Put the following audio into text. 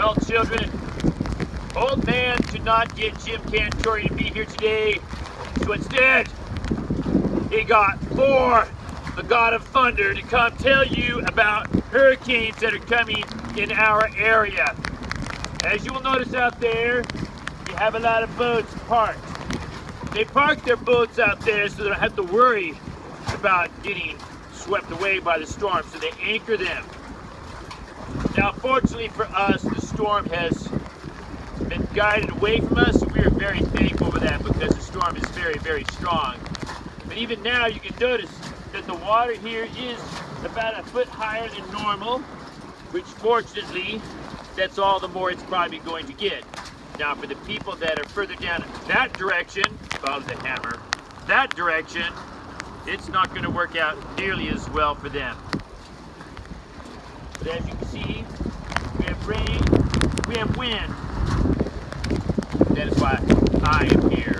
adult children. Old man could not get Jim Cantori to be here today, so instead, he got Thor, the god of thunder, to come tell you about hurricanes that are coming in our area. As you will notice out there, you have a lot of boats parked. They park their boats out there so they don't have to worry about getting swept away by the storm, so they anchor them. Now, fortunately for us, the storm has been guided away from us, so we are very thankful for that because the storm is very, very strong. But even now, you can notice that the water here is about a foot higher than normal, which fortunately, that's all the more it's probably going to get. Now, for the people that are further down that direction, follow the hammer, that direction, it's not going to work out nearly as well for them. But as you can see, we have rain, we have wind. That is why I am here.